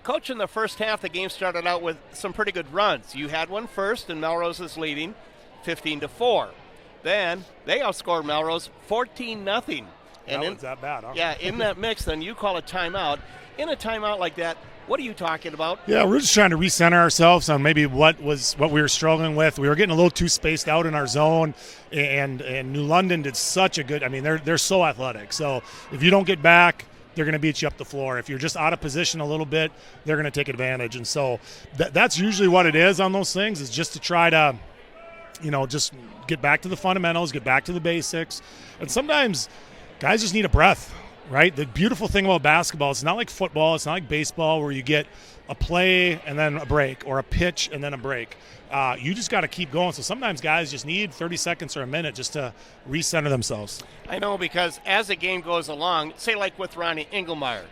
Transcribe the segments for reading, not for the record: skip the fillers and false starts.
Coach, in the first half, the game started out with some pretty good runs. You had one first, and Melrose is leading 15-4. Then they outscored Melrose 14-0. And was that bad, huh? Yeah, in that mix, then you call a timeout. In a timeout like that, what are you talking about? Yeah, we're just trying to recenter ourselves on maybe what we were struggling with. We were getting a little too spaced out in our zone, and New London did such a good. I mean, they're so athletic. So if you don't get back, they're going to beat you up the floor. If you're just out of position a little bit, they're going to take advantage. And so that's usually what it is on those things, is just to try to, just get back to the fundamentals, get back to the basics. And sometimes guys just need a breath, right? The beautiful thing about basketball, it's not like football, it's not like baseball where you get a play and then a break, or a pitch and then a break. You just got to keep going. So sometimes guys just need 30 seconds or a minute just to recenter themselves. I know, because as the game goes along, say like with Ronnie Engelmeyer,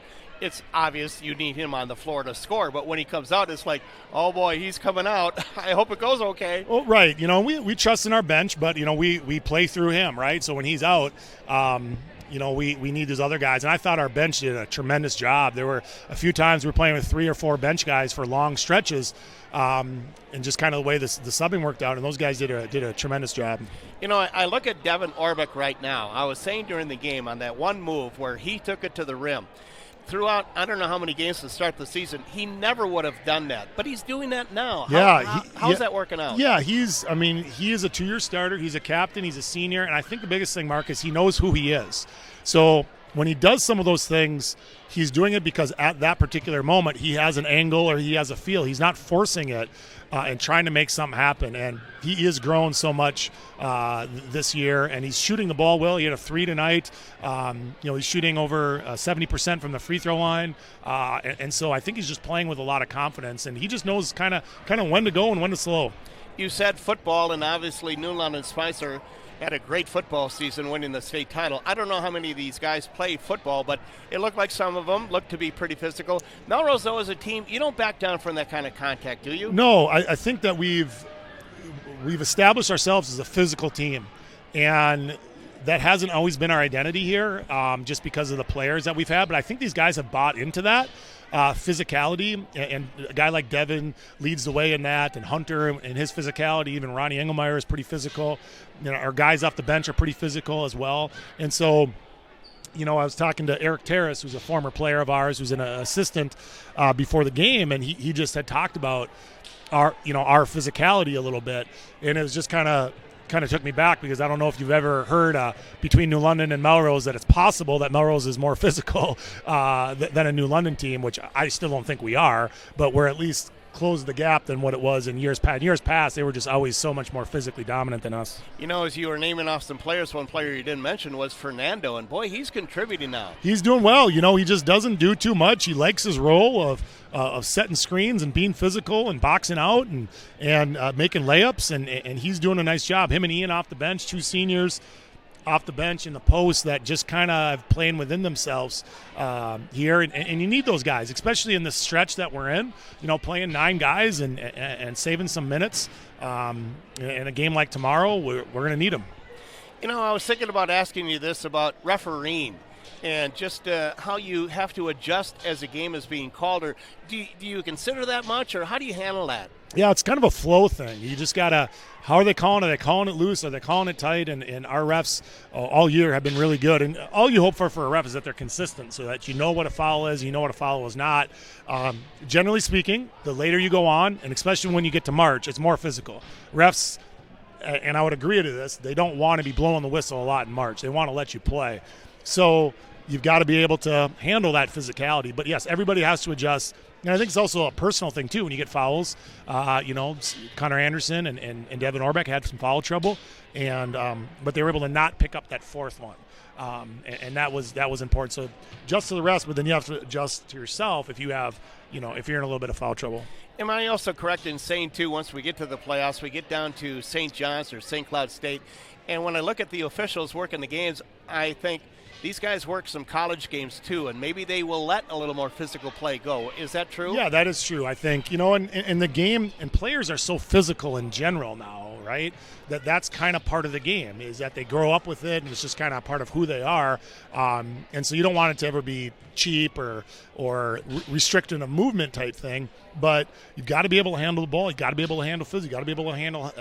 it's obvious you need him on the floor to score, but when he comes out, it's like, oh boy, he's coming out. I hope it goes okay. Oh, right. We trust in our bench, but we play through him, right? So when he's out, we need those other guys. And I thought our bench did a tremendous job. There were a few times we were playing with 3 or 4 bench guys for long stretches, and just kind of the way the subbing worked out, and those guys did a tremendous job. I look at Devin Orbeck right now. I was saying during the game on that one move where he took it to the rim. Throughout, I don't know how many games to start the season, he never would have done that. But he's doing that now. How's that working out? Yeah, he is a 2-year starter. He's a captain. He's a senior. And I think the biggest thing, Mark, is he knows who he is. So when he does some of those things, he's doing it because at that particular moment he has an angle or he has a feel. He's not forcing it and trying to make something happen. And he is grown so much this year, and he's shooting the ball well. He had a 3 tonight. He's shooting over 70% from the free throw line. And so I think he's just playing with a lot of confidence, and he just knows kind of when to go and when to slow. You said football, and obviously New London Spicer had a great football season, winning the state title. I don't know how many of these guys play football, but it looked like some of them looked to be pretty physical. Melrose, though, as a team, you don't back down from that kind of contact, do you? No, I think that we've established ourselves as a physical team, and that hasn't always been our identity here, just because of the players that we've had. But I think these guys have bought into that. Physicality, and a guy like Devin leads the way in that, and Hunter and his physicality. Even Ronnie Engelmeyer is pretty physical. Our guys off the bench are pretty physical as well. And so, I was talking to Eric Terrace, who's a former player of ours, who's an assistant before the game, and he just had talked about our physicality a little bit, and it was just kind of took me back, because I don't know if you've ever heard between New London and Melrose that it's possible that Melrose is more physical than a New London team, which I still don't think we are, but we're at least closed the gap than what it was in years past. In years past, they were just always so much more physically dominant than us. As you were naming off some players, one player you didn't mention was Fernando, and boy, he's contributing now. He's doing well. He just doesn't do too much. He likes his role of setting screens and being physical and boxing out and making layups, and he's doing a nice job. Him and Ian off the bench, 2 seniors off the bench in the post that just kind of playing within themselves here. And you need those guys, especially in the stretch that we're in, playing 9 guys and saving some minutes. In a game like tomorrow, we're going to need them. I was thinking about asking you this about refereeing and just how you have to adjust as a game is being called. Or do you consider that much, or how do you handle that? Yeah, it's kind of a flow thing. You just got to, how are they calling it? Are they calling it loose? Are they calling it tight? And our refs all year have been really good. And all you hope for a ref is that they're consistent, so that you know what a foul is, you know what a foul is not. Generally speaking, the later you go on, and especially when you get to March, it's more physical. Refs, and I would agree to this, they don't want to be blowing the whistle a lot in March. They want to let you play. So you've got to be able to handle that physicality. But, yes, everybody has to adjust. And I think it's also a personal thing, too, when you get fouls. Connor Anderson and Devin Orbeck had some foul trouble, but they were able to not pick up that 4th one. And that was important. So adjust to the rest, but then you have to adjust to yourself if you have, if you're in a little bit of foul trouble. Am I also correct in saying, too, once we get to the playoffs, we get down to St. John's or St. Cloud State, and when I look at the officials working the games, I think these guys work some college games too, and maybe they will let a little more physical play go. Is that true? Yeah, that is true. I think, in the game, and players are so physical in general now, right? That's kind of part of the game, is that they grow up with it, and it's just kind of part of who they are. And so you don't want it to ever be cheap or restricting a movement type thing, but you've got to be able to handle the ball. You've got to be able to handle physics. You've got to be able to handle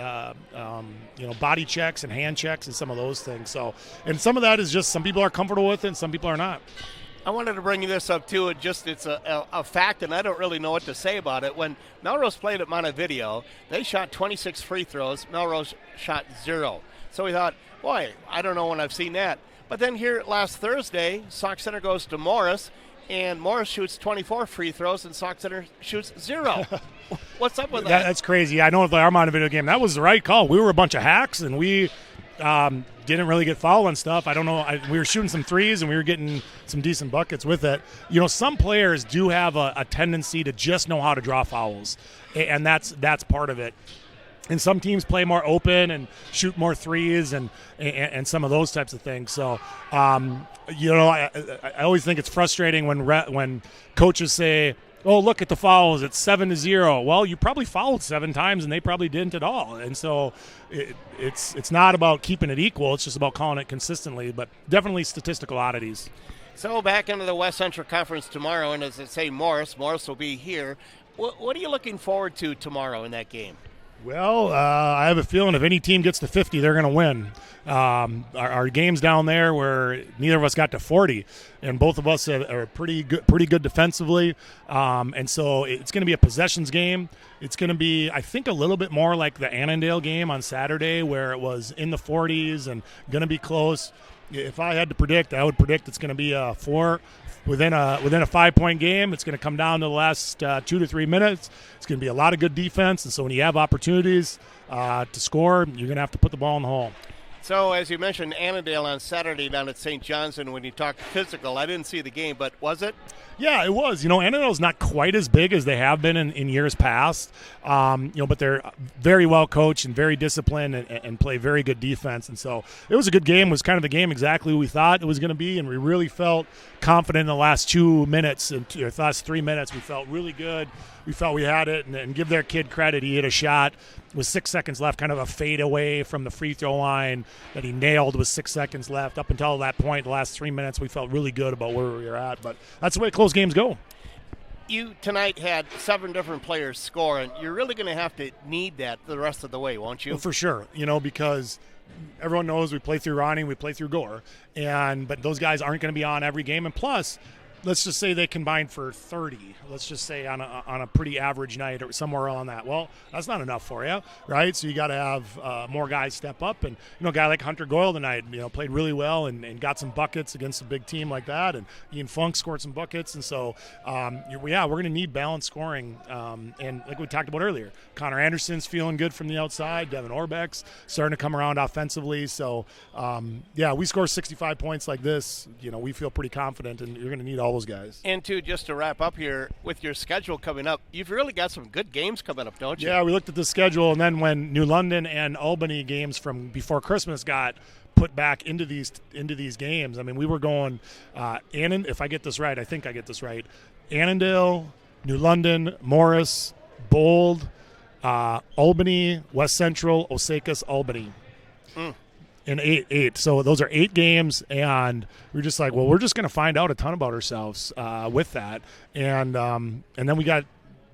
body checks and hand checks and some of those things. So, and some of that is just some people are comfortable with it and some people are not. I wanted to bring this up too. It's a fact, and I don't really know what to say about it. When Melrose played at Montevideo, they shot 26 free throws. Melrose shot 0. So we thought, boy, I don't know when I've seen that. But then here last Thursday, Sauk Center goes to Morris, and Morris shoots 24 free throws, and Sauk Center shoots 0. What's up with that? That's crazy. I know with the Armand video game, that was the right call. We were a bunch of hacks, and we didn't really get fouled and stuff. I don't know. We were shooting some threes, and we were getting some decent buckets with it. Some players do have a tendency to just know how to draw fouls, and that's part of it. And some teams play more open and shoot more threes and some of those types of things. So, I always think it's frustrating when coaches say, "Oh, look at the fouls. It's 7-0." Well, you probably fouled 7 times, and they probably didn't at all. And so, it's not about keeping it equal. It's just about calling it consistently. But definitely statistical oddities. So back into the West Central Conference tomorrow, and as I say, Morris will be here. What are you looking forward to tomorrow in that game? Well, I have a feeling if any team gets to 50, they're going to win. Our games down there where neither of us got to 40, and both of us are pretty good defensively. And so it's going to be a possessions game. It's going to be, I think, a little bit more like the Annandale game on Saturday where it was in the 40s and going to be close. If I had to predict, I would predict it's going to be a 4 within a 5-point game. It's going to come down to the last 2 to 3 minutes. It's going to be a lot of good defense, and so when you have opportunities to score, you're going to have to put the ball in the hole. So, as you mentioned, Annandale on Saturday down at St. John's, and when you talked physical, I didn't see the game, but was it? Yeah, it was. Annandale's not quite as big as they have been in years past, but they're very well coached and very disciplined and play very good defense. And so it was a good game. It was kind of the game exactly we thought it was going to be, and we really felt confident in the last 2 minutes and the last 3 minutes. We felt really good. We felt we had it, and give their kid credit. He hit a shot with 6 seconds left, kind of a fade away from the free throw line that he nailed with 6 seconds left. Up until that point, the last 3 minutes, we felt really good about where we were at. But that's the way close games go. You tonight had 7 different players score, and you're really going to have to need that the rest of the way, won't you? Well, for sure, because everyone knows we play through Ronnie, we play through Gore, but those guys aren't going to be on every game. And plus, let's just say they combined for 30. Let's just say on a pretty average night or somewhere on that. Well, that's not enough for you, right? So you got to have more guys step up. And, a guy like Hunter Goyle tonight, played really well and got some buckets against a big team like that. And Ian Funk scored some buckets. And so, we're going to need balanced scoring. And like we talked about earlier, Connor Anderson's feeling good from the outside. Devin Orbeck's starting to come around offensively. So, we score 65 points like this. We feel pretty confident, and you're going to need all those guys. And just to wrap up here, with your schedule coming up, you've really got some good games coming up, don't you? Yeah, we looked at the schedule, and then when New London and Albany games from before Christmas got put back into these games, I mean, we were going, if I get this right, I think I get this right, Annandale, New London, Morris, Bold, Albany, West Central, Osakis, Albany. In 8. So those are 8 games, and we're just like, well, we're just going to find out a ton about ourselves with that. And then we got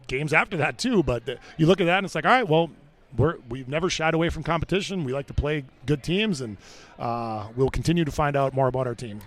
games after that too. But you look at that, and it's like, all right, well, we've never shied away from competition. We like to play good teams, and we'll continue to find out more about our team.